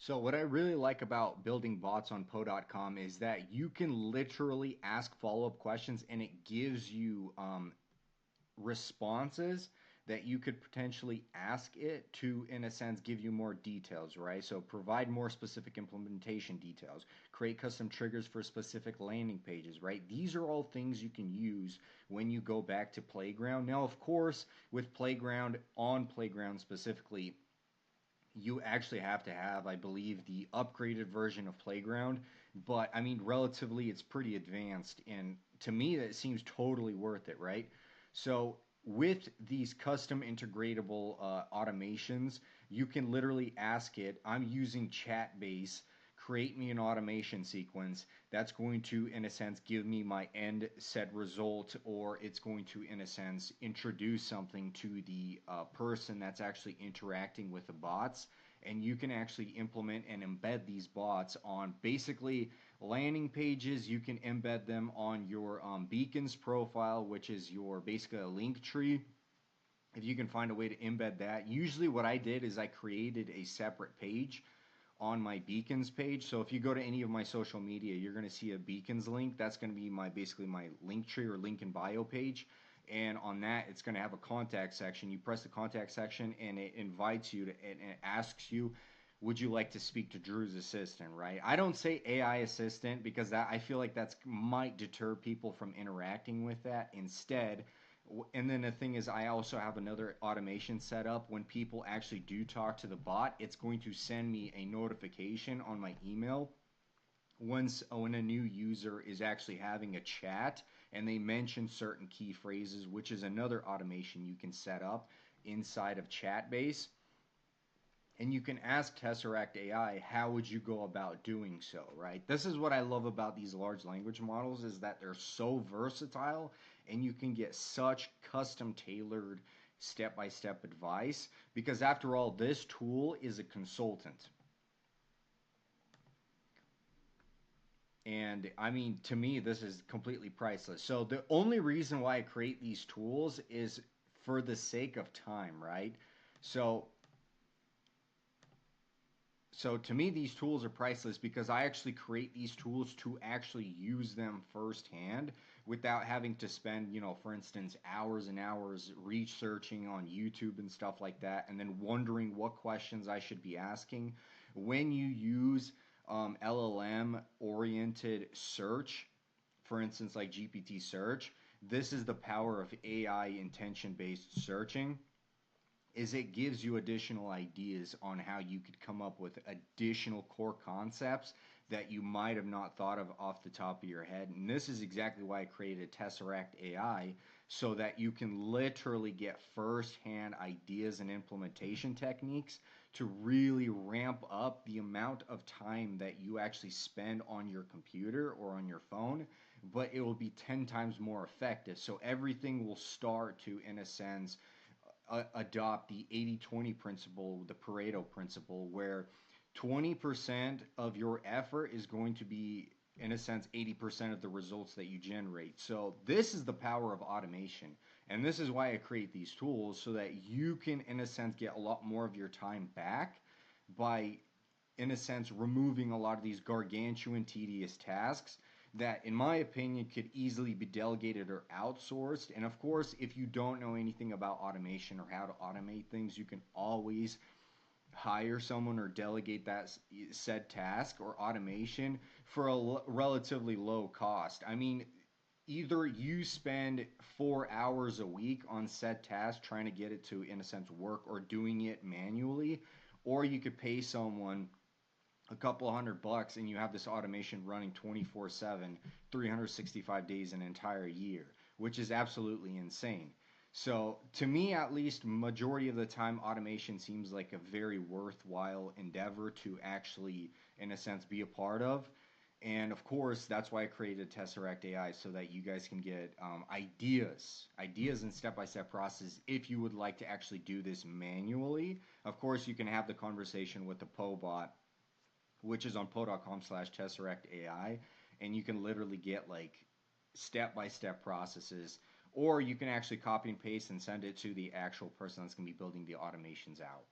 So what I really like about building bots on Poe.com is that you can literally ask follow-up questions and it gives you responses that you could potentially ask it to, in a sense, give you more details, right? So provide more specific implementation details, create custom triggers for specific landing pages, right? These are all things you can use when you go back to Playground. Now, of course, with Playground, on Playground specifically, you actually have to have, I believe, the upgraded version of Playground. But I mean, relatively, it's pretty advanced, and to me, that seems totally worth it, right? So with these custom integratable automations, you can literally ask it. I'm using Chatbase. Create me an automation sequence that's going to, in a sense, give me my end set result, or it's going to, in a sense, introduce something to the person that's actually interacting with the bots. And you can actually implement and embed these bots on basically landing pages. You can embed them on your beacons profile, which is your basically a link tree. If you can find a way to embed that, usually what I did is I created a separate page on my beacons page. So if you go to any of my social media, you're going to see a beacons link. That's going to be my basically my link tree or link in bio page. And on that, it's going to have a contact section. You press the contact section and it invites you to, and it asks you, would you like to speak to Drew's assistant, right? I don't say AI assistant because that I feel like that's might deter people from interacting with that. Instead, and then the thing is, I also have another automation set up. When people actually do talk to the bot, it's going to send me a notification on my email when a new user is actually having a chat and they mention certain key phrases, which is another automation you can set up inside of Chatbase. And you can ask Tesseract AI, how would you go about doing so, right? This is what I love about these large language models is that they're so versatile and you can get such custom tailored step-by-step advice because after all, this tool is a consultant. And I mean, to me, this is completely priceless. So the only reason why I create these tools is for the sake of time, right? So So to me, these tools are priceless because I actually create these tools to actually use them firsthand without having to spend, for instance, hours and hours researching on YouTube and stuff like that, and then wondering what questions I should be asking. When you use LLM oriented search, for instance, like GPT search, this is the power of AI intention based searching is it gives you additional ideas on how you could come up with additional core concepts that you might have not thought of off the top of your head. And this is exactly why I created Tesseract AI so that you can literally get firsthand ideas and implementation techniques to really ramp up the amount of time that you actually spend on your computer or on your phone, but it will be 10 times more effective. So everything will start to, in a sense, adopt the 80-20 principle, the Pareto principle, where 20% of your effort is going to be, in a sense, 80% of the results that you generate. So this is the power of automation. And this is why I create these tools so that you can, in a sense, get a lot more of your time back by, in a sense, removing a lot of these gargantuan, tedious tasks that, in my opinion, could easily be delegated or outsourced. And of course, if you don't know anything about automation or how to automate things, you can always hire someone or delegate that said task or automation for a relatively low cost. I mean, either you spend 4 hours a week on said task trying to get it to, in a sense, work or doing it manually, or you could pay someone a couple of $100 and you have this automation running 24/7, 365 days an entire year, which is absolutely insane. So to me, at least, majority of the time, automation seems like a very worthwhile endeavor to actually, in a sense, be a part of. And of course, that's why I created Tesseract AI so that you guys can get ideas and step-by-step process if you would like to actually do this manually. Of course, you can have the conversation with the PoBot, which is on po.com/tesseractai, and you can literally get like step-by-step processes, or you can actually copy and paste and send it to the actual person that's going to be building the automations out.